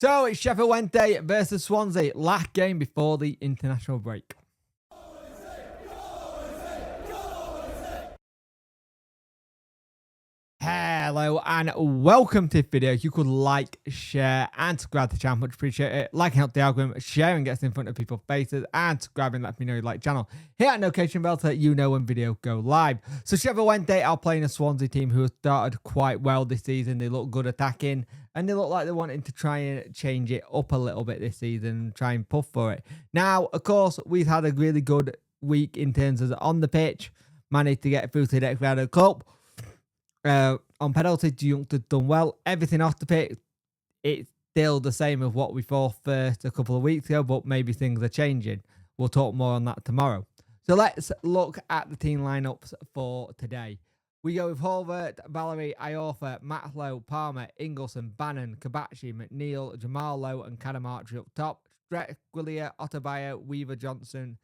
So it's Sheffield Wednesday versus Swansea. Last game before the international break. Hello and welcome to this video. If you could like, share and subscribe to the channel, much appreciate it. Liking helps the algorithm, sharing gets in front of people's faces, and subscribing lets me know you like the channel. Hit that notification bell to let you know when videos go live. So Sheffield Wednesday are playing a Swansea team who has started quite well this season. They look good attacking and they look like they're wanting to try and change it up a little bit this season and try and puff for it. Now, of course, we've had a really good week in terms of on the pitch. Managed to get through to the next round of the cup. On penalties, the youngsters done well. Everything off the pitch, it's still the same as what we thought first a couple of weeks ago, but maybe things are changing. We'll talk more on that tomorrow. So let's look at the team lineups for today. We go with Horvath, Valerie, Iorfa, Matlow, Palmer, Ingleson, Bannon, Kabachi, McNeil, Jamal Lowe, and Cadamarchi up top. Stretch, Gwillia, Ottabayo, Weaver, Johnson,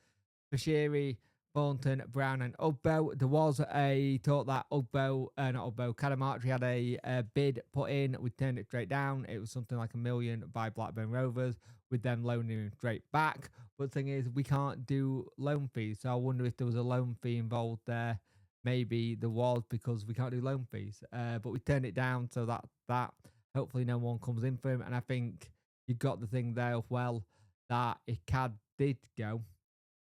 Bashiri, Thornton, Brown and Ugbo. There was a talk that Cadamarchi had a bid put in. We turned it straight down. It was something like $1 million by Blackburn Rovers, with them loaning him straight back. But the thing is, we can't do loan fees. So I wonder if there was a loan fee involved there. Maybe there was, because we can't do loan fees. But we turned it down, so that hopefully no one comes in for him. And I think you got the thing there as well, that if Cad did go,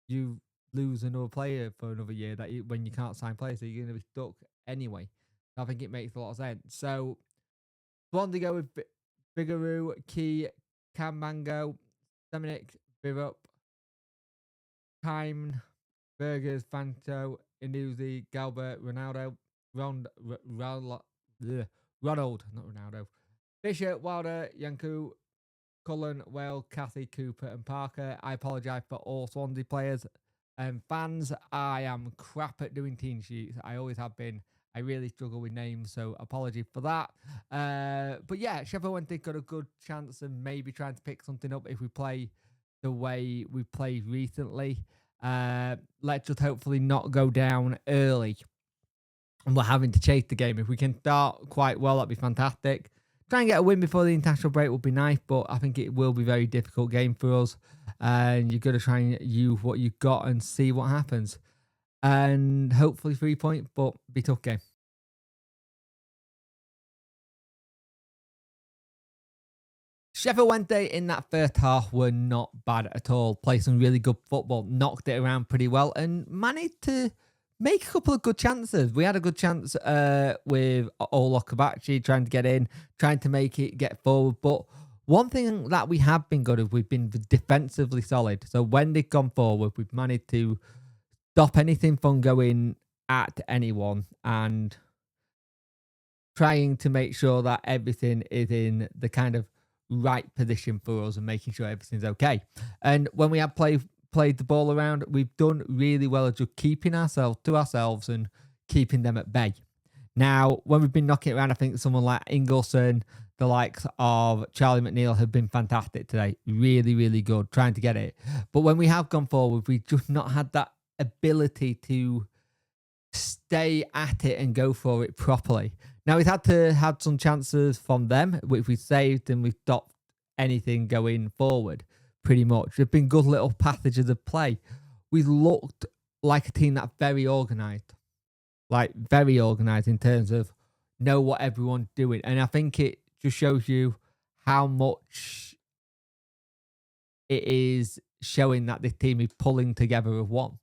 you lose another player for another year when you can't sign players, so you're going to be stuck anyway. I think it makes a lot of sense. So Swansea go with Bigaroo, Key, Kammango, Semenik, Birup, Time, Burgers, Fanto, Inuzi, Galbert, Ronaldo, Ronald, not Ronaldo, Fisher, Wilder, Yanku, Cullen, Whale, Cathy, Cooper and Parker. I apologise for all Swansea players. Fans, I am crap at doing team sheets. I always have been. I really struggle with names, so apology for that. But yeah, Sheffield Wednesday got a good chance of maybe trying to pick something up if we play the way we played recently. Let's just hopefully not go down early and we're having to chase the game. If we can start quite well, that'd be fantastic. Try and get a win before the international break would be nice, but I think it will be a very difficult game for us. And you've got to try and use what you've got and see what happens. And hopefully 3 points, but be a tough game. Sheffield Wednesday in that first half were not bad at all. Played some really good football, knocked it around pretty well, and managed to make a couple of good chances. We had a good chance with Ola Kabachi trying to get in, trying to make it get forward. But one thing that we have been good at, we've been defensively solid. So when they've gone forward, we've managed to stop anything from going at anyone and trying to make sure that everything is in the kind of right position for us and making sure everything's okay. And when we have played the ball around, we've done really well at just keeping ourselves to ourselves and keeping them at bay. Now, when we've been knocking it around, I think someone like Ingleson, the likes of Charlie McNeil have been fantastic today. Really, really good, trying to get it. But when we have gone forward, we've just not had that ability to stay at it and go for it properly. Now, we've had to have some chances from them, which we saved, and we've stopped anything going forward. Pretty much. There've been good little passages of play. We looked like a team that's very organised. Like, very organised in terms of know what everyone's doing. And I think it just shows you how much it is showing that this team is pulling together as one.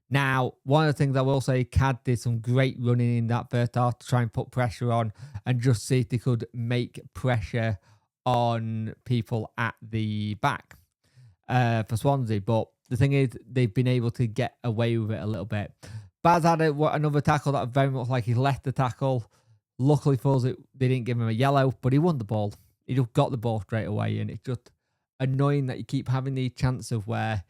Now, one of the things I will say, Cad did some great running in that first half to try and put pressure on and just see if they could make pressure on people at the back. For Swansea, but the thing is, they've been able to get away with it a little bit. Baz had another tackle that very much like he left the tackle. Luckily for us, they didn't give him a yellow, but he won the ball. He just got the ball straight away, and it's just annoying that you keep having these chances where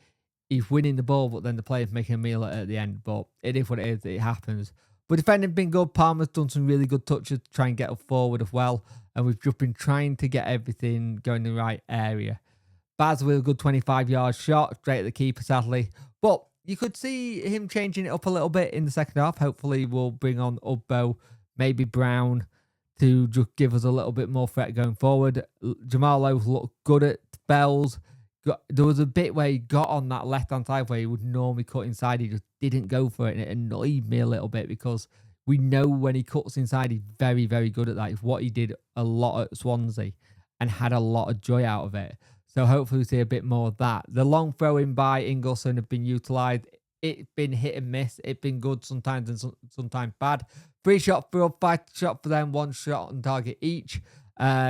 he's winning the ball, but then the player's making a meal at the end. But it is what it is. It happens. But defending been good. Palmer's done some really good touches to try and get us forward as well, and we've just been trying to get everything going in the right area. Baz with a good 25-yard shot straight at the keeper, sadly. But you could see him changing it up a little bit in the second half. Hopefully, we'll bring on Ugbo, maybe Brown, to just give us a little bit more threat going forward. Jamal Lowe looked good at spells. There was a bit where he got on that left-hand side where he would normally cut inside. He just didn't go for it, and it annoyed me a little bit because we know when he cuts inside, he's very, very good at that. It's what he did a lot at Swansea and had a lot of joy out of it. So hopefully we see a bit more of that. The long throw-in by Ingleson have been utilised. It's been hit and miss. It's been good sometimes and sometimes bad. 3 shots for us, 5 shots for them, 1 shot on target each.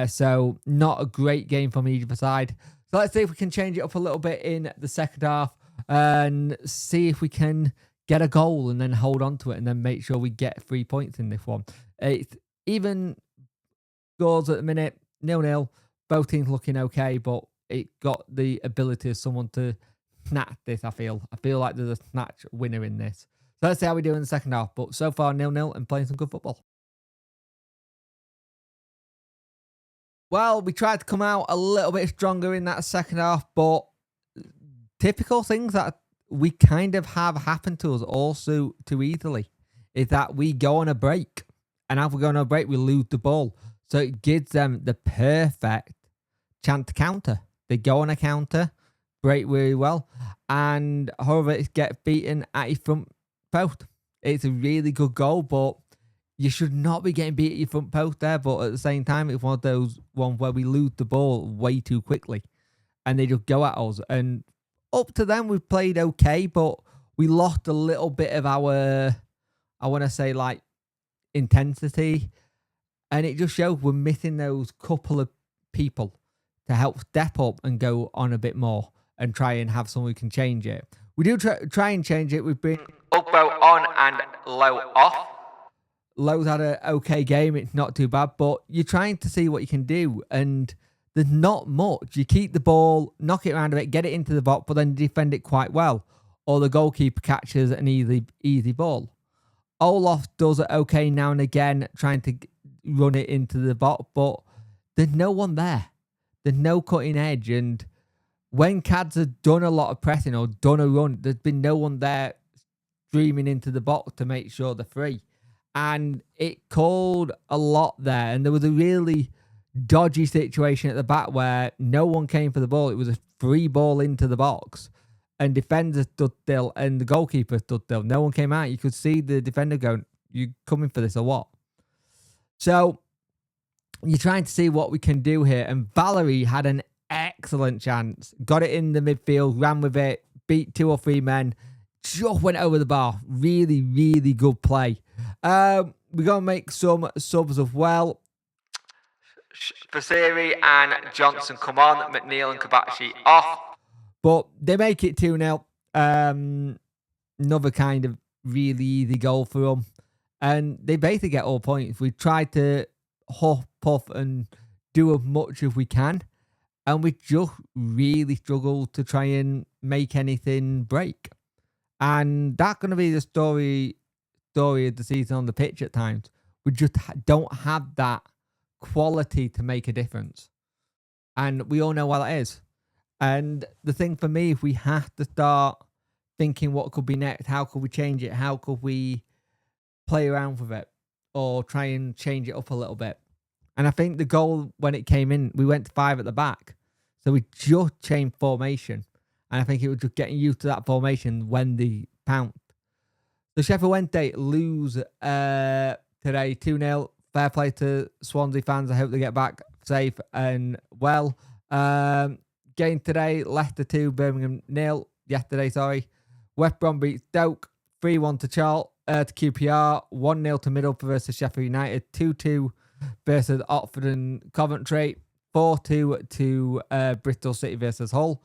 So not a great game from either side. So let's see if we can change it up a little bit in the second half and see if we can get a goal and then hold on to it and then make sure we get 3 points in this one. It's even scores at the minute, 0-0. Both teams looking okay, but it got the ability of someone to snatch this, I feel. I feel like there's a snatch winner in this. So let's see how we do in the second half. But so far, 0-0 and playing some good football. Well, we tried to come out a little bit stronger in that second half, but typical things that we kind of have happened to us also too easily is that we go on a break. And after we go on a break, we lose the ball. So it gives them the perfect chance to counter. They go on a counter, break really well, and however, get beaten at your front post. It's a really good goal, but you should not be getting beat at your front post there. But at the same time, it's one of those ones where we lose the ball way too quickly, and they just go at us. And up to then, we've played okay, but we lost a little bit of our, I want to say, like, intensity. And it just shows we're missing those couple of people to help step up and go on a bit more and try and have someone who can change it. We do try and change it. We bring Ugbo on and Low off. Low's had an okay game. It's not too bad, but you're trying to see what you can do. And there's not much. You keep the ball, knock it around a bit, get it into the box, but then defend it quite well. Or the goalkeeper catches an easy ball. Olaf does it okay now and again, trying to run it into the box, but there's no one there. There's no cutting edge. And when Cads have done a lot of pressing or done a run, there's been no one there streaming into the box to make sure they're free. And it called a lot there. And there was a really dodgy situation at the back where no one came for the ball. It was a free ball into the box. And defenders stood still and the goalkeeper stood still. No one came out. You could see the defender going, you coming for this or what? So you're trying to see what we can do here. And Valerie had an excellent chance. Got it in the midfield, ran with it, beat 2 or 3 men, just went over the bar. Really, really good play. We're going to make some subs as well. Fasiri and Johnson come on. McNeil and Kabachi off. But they make it 2-0. Another kind of really easy goal for them. And they basically get all points. We tried to huff, puff, and do as much as we can. And we just really struggle to try and make anything break. And that's going to be the story of the season on the pitch at times. We just don't have that quality to make a difference. And we all know what that is. And the thing for me, if we have to start thinking what could be next, how could we change it? How could we play around with it or try and change it up a little bit? And I think the goal when it came in, we went to 5 at the back. So we just changed formation. And I think it was just getting used to that formation when they pounced. The Sheffield Wednesday lose today 2-0. Fair play to Swansea fans. I hope they get back safe and well. Game today, Leicester 2, Birmingham 0. Yesterday, sorry. West Brom beat Stoke 3-1 to QPR. 1-0 to Middlesbrough versus Sheffield United. 2-2 versus Oxford and Coventry. 4-2 to Bristol City versus Hull.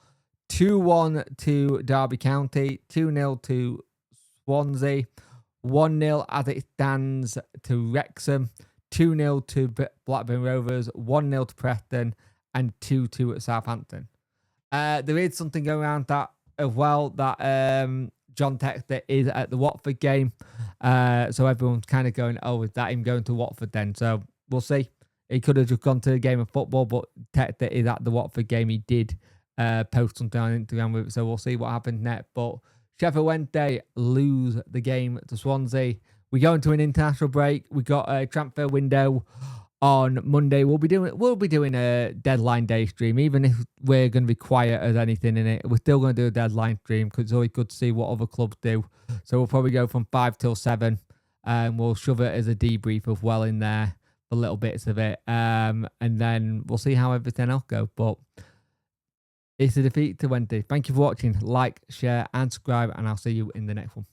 2-1 to Derby County. 2-0 to Swansea. 1-0 as it stands to Wrexham. 2-0 to Blackburn Rovers. 1-0 to Preston. And 2-2 at Southampton. There is something going around that as well, that John Texter is at the Watford game. So everyone's kind of going, oh, is that him going to Watford then? So we'll see. He could have just gone to a game of football, but Texter is at the Watford game. He did post something on Instagram with it, so we'll see what happens next. But Sheffield Wednesday lose the game to Swansea. We go into an international break. We got a transfer window on Monday. We'll be doing a deadline day stream, even if we're going to be quiet as anything in it. We're still going to do a deadline stream because it's always good to see what other clubs do. So we'll probably go from 5 till 7, and we'll shove it as a debrief as well in there for little bits of it, and then we'll see how everything else goes. But it's a defeat to Wednesday. Thank you for watching. Like, share, and subscribe, and I'll see you in the next one.